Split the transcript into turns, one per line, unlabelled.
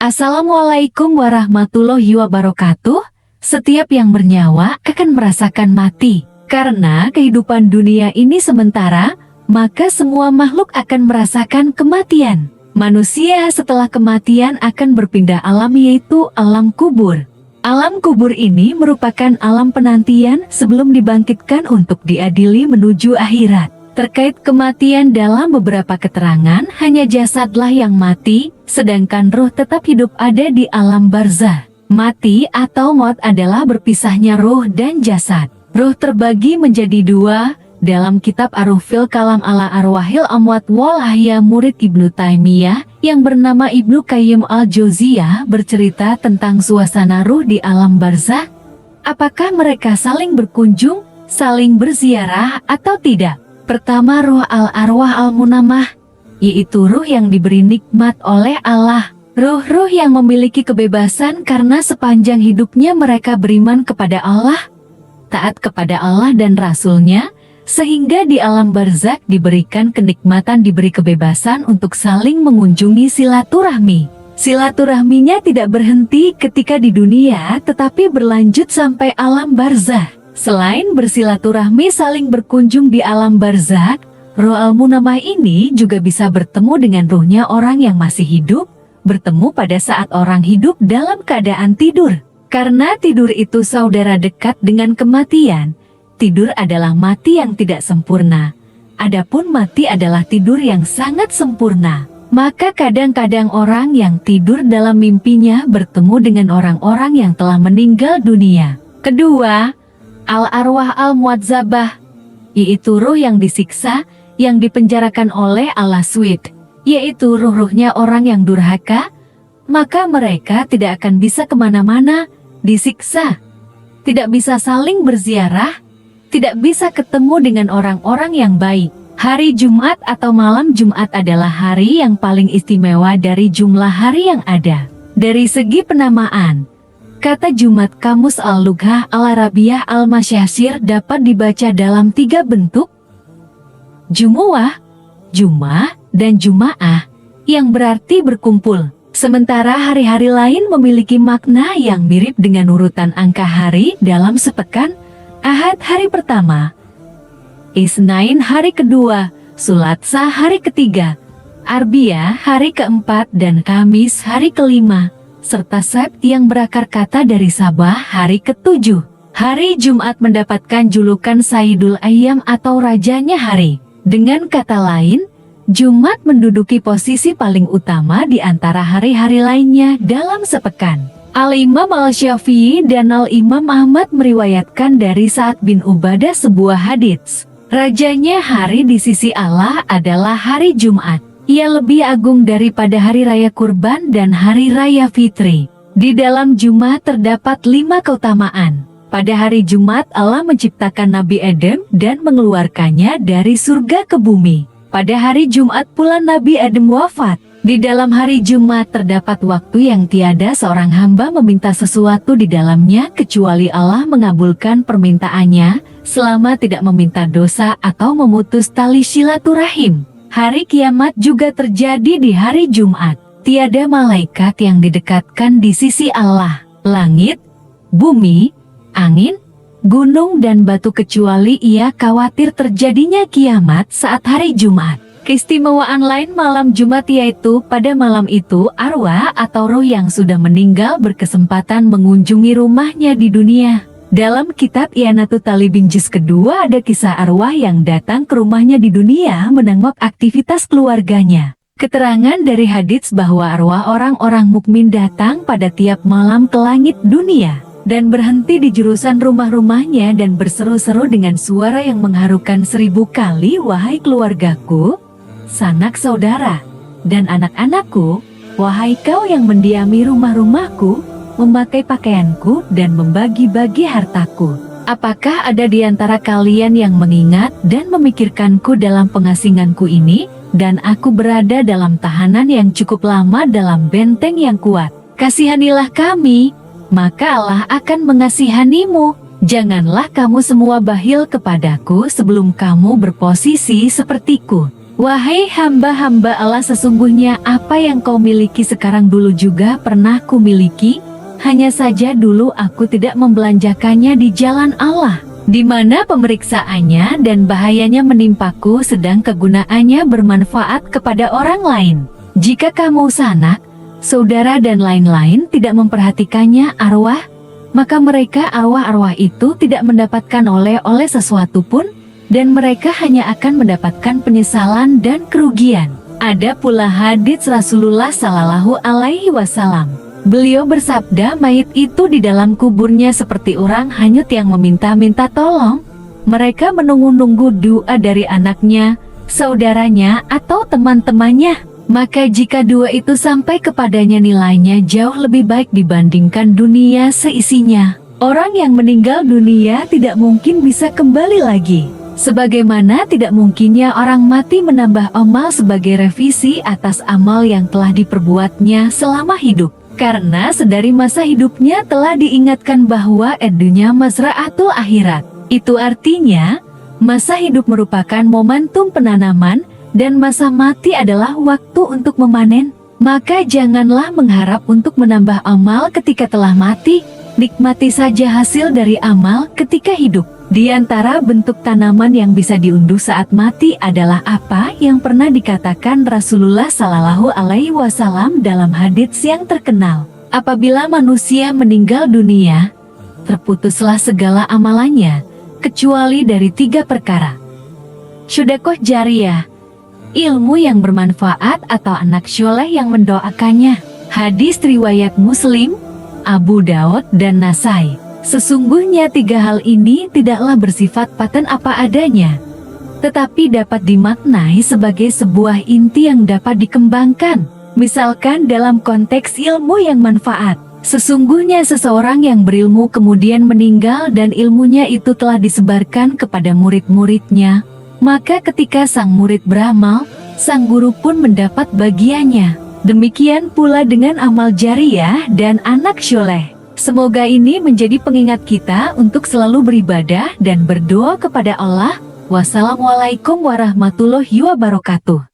Assalamualaikum warahmatullahi wabarakatuh. Setiap yang bernyawa akan merasakan mati. Karena kehidupan dunia ini sementara, maka semua makhluk akan merasakan kematian. Manusia setelah kematian akan berpindah alam, yaitu alam kubur. Alam kubur ini merupakan alam penantian sebelum dibangkitkan untuk diadili menuju akhirat. Terkait kematian, dalam beberapa keterangan hanya jasadlah yang mati, sedangkan ruh tetap hidup ada di alam barzah. Mati atau maut adalah berpisahnya ruh dan jasad. Ruh terbagi menjadi dua. Dalam kitab Ar-Ruhul Kalam ala Arwahil Amwat wal Ahya, murid Ibnu Taimiyah yang bernama Ibnu Qayyim al-Jauziyah bercerita tentang suasana ruh di alam barzah. Apakah mereka saling berkunjung, saling berziarah atau tidak? Pertama, ruh al-arwah al-munamah, yaitu ruh yang diberi nikmat oleh Allah. Ruh-ruh yang memiliki kebebasan karena sepanjang hidupnya mereka beriman kepada Allah, taat kepada Allah dan Rasul-Nya, sehingga di alam barzakh diberikan kenikmatan, diberi kebebasan untuk saling mengunjungi silaturahmi. Silaturahminya tidak berhenti ketika di dunia, tetapi berlanjut sampai alam barzakh. Selain bersilaturahmi saling berkunjung di alam barzakh, ruh al-munamah ini juga bisa bertemu dengan ruhnya orang yang masih hidup, bertemu pada saat orang hidup dalam keadaan tidur. Karena tidur itu saudara dekat dengan kematian. Tidur adalah mati yang tidak sempurna. Adapun mati adalah tidur yang sangat sempurna. Maka kadang-kadang orang yang tidur dalam mimpinya bertemu dengan orang-orang yang telah meninggal dunia. Kedua, al-arwah al-muadzabah, yaitu ruh yang disiksa, yang dipenjarakan oleh Allah SWT, yaitu ruh-ruhnya orang yang durhaka. Maka mereka tidak akan bisa kemana-mana, disiksa, tidak bisa saling berziarah, tidak bisa ketemu dengan orang-orang yang baik. Hari Jumat atau malam Jumat adalah hari yang paling istimewa dari jumlah hari yang ada. Dari segi penamaan, kata Jumat Kamus Al-Lughah Al-Arabiyah Al-Masyasir dapat dibaca dalam 3 bentuk: Jumu'ah, Jum'ah, dan Juma'ah, yang berarti berkumpul. Sementara hari-hari lain memiliki makna yang mirip dengan urutan angka hari dalam sepekan: Ahad hari pertama, Isnain hari kedua, Sulatsa hari ketiga, Arbia hari keempat, dan Kamis hari kelima, serta Sabt yang berakar kata dari Sabah hari ketujuh. Hari Jumat mendapatkan julukan Sayyidul Ayyam atau rajanya hari. Dengan kata lain, Jumat menduduki posisi paling utama di antara hari-hari lainnya dalam sepekan. Al-Imam Al-Syafi'i dan Al-Imam Ahmad meriwayatkan dari Sa'ad bin Ubadah sebuah hadits. Rajanya hari di sisi Allah adalah hari Jumat. Ia lebih agung daripada hari raya kurban dan hari raya fitri. Di dalam Jumat terdapat 5 keutamaan. Pada hari Jumat Allah menciptakan Nabi Adam dan mengeluarkannya dari surga ke bumi. Pada hari Jumat pula Nabi Adam wafat. Di dalam hari Jumat terdapat waktu yang tiada seorang hamba meminta sesuatu di dalamnya kecuali Allah mengabulkan permintaannya, selama tidak meminta dosa atau memutus tali silaturahim. Hari kiamat juga terjadi di hari Jumat. Tiada malaikat yang didekatkan di sisi Allah, langit, bumi, angin, gunung dan batu kecuali ia khawatir terjadinya kiamat saat hari Jumat. Keistimewaan lain malam Jumat yaitu pada malam itu arwah atau roh yang sudah meninggal berkesempatan mengunjungi rumahnya di dunia. Dalam kitab I'anatut Talibin juz kedua ada kisah arwah yang datang ke rumahnya di dunia menengok aktivitas keluarganya. Keterangan dari hadits bahwa arwah orang-orang mukmin datang pada tiap malam ke langit dunia dan berhenti di jurusan rumah-rumahnya dan berseru-seru dengan suara yang mengharukan 1000 kali, "Wahai keluargaku, sanak saudara, dan anak-anakku, wahai kau yang mendiami rumah-rumahku, memakai pakaianku dan membagi-bagi hartaku. Apakah ada di antara kalian yang mengingat dan memikirkanku dalam pengasinganku ini, dan aku berada dalam tahanan yang cukup lama dalam benteng yang kuat? Kasihanilah kami, maka Allah akan mengasihanimu. Janganlah kamu semua bakhil kepadaku sebelum kamu berposisi sepertiku. Wahai hamba-hamba Allah, sesungguhnya apa yang kau miliki sekarang dulu juga pernah kumiliki, hanya saja dulu aku tidak membelanjakannya di jalan Allah, di mana pemeriksaannya dan bahayanya menimpaku, sedang kegunaannya bermanfaat kepada orang lain. Jika kamu sanak, saudara dan lain-lain tidak memperhatikannya arwah, maka mereka arwah-arwah itu tidak mendapatkan oleh sesuatu pun, dan mereka hanya akan mendapatkan penyesalan dan kerugian. Ada pula hadits Rasulullah Shallallahu Alaihi Wasallam. Beliau bersabda, mayit itu di dalam kuburnya seperti orang hanyut yang meminta-minta tolong. Mereka menunggu-nunggu doa dari anaknya, saudaranya, atau teman-temannya. Maka jika dua itu sampai kepadanya, nilainya jauh lebih baik dibandingkan dunia seisinya. Orang yang meninggal dunia tidak mungkin bisa kembali lagi. Sebagaimana tidak mungkinnya orang mati menambah amal sebagai revisi atas amal yang telah diperbuatnya selama hidup. Karena sedari masa hidupnya telah diingatkan bahwa dunya mazra'atul akhirat. Itu artinya, masa hidup merupakan momentum penanaman, dan masa mati adalah waktu untuk memanen. Maka janganlah mengharap untuk menambah amal ketika telah mati, nikmati saja hasil dari amal ketika hidup. Di antara bentuk tanaman yang bisa diunduh saat mati adalah apa yang pernah dikatakan Rasulullah Shallallahu Alaihi Wasallam dalam hadits yang terkenal. Apabila manusia meninggal dunia, terputuslah segala amalannya, kecuali dari 3 perkara. Sedekah jariyah, ilmu yang bermanfaat, atau anak soleh yang mendoakannya. Hadis riwayat Muslim, Abu Daud, dan Nasai. Sesungguhnya 3 hal ini tidaklah bersifat paten apa adanya, tetapi dapat dimaknai sebagai sebuah inti yang dapat dikembangkan. Misalkan dalam konteks ilmu yang manfaat. Sesungguhnya seseorang yang berilmu kemudian meninggal dan ilmunya itu telah disebarkan kepada murid-muridnya, maka ketika sang murid beramal, sang guru pun mendapat bagiannya. Demikian pula dengan amal jariyah dan anak soleh. Semoga ini menjadi pengingat kita untuk selalu beribadah dan berdoa kepada Allah. Wassalamualaikum warahmatullahi wabarakatuh.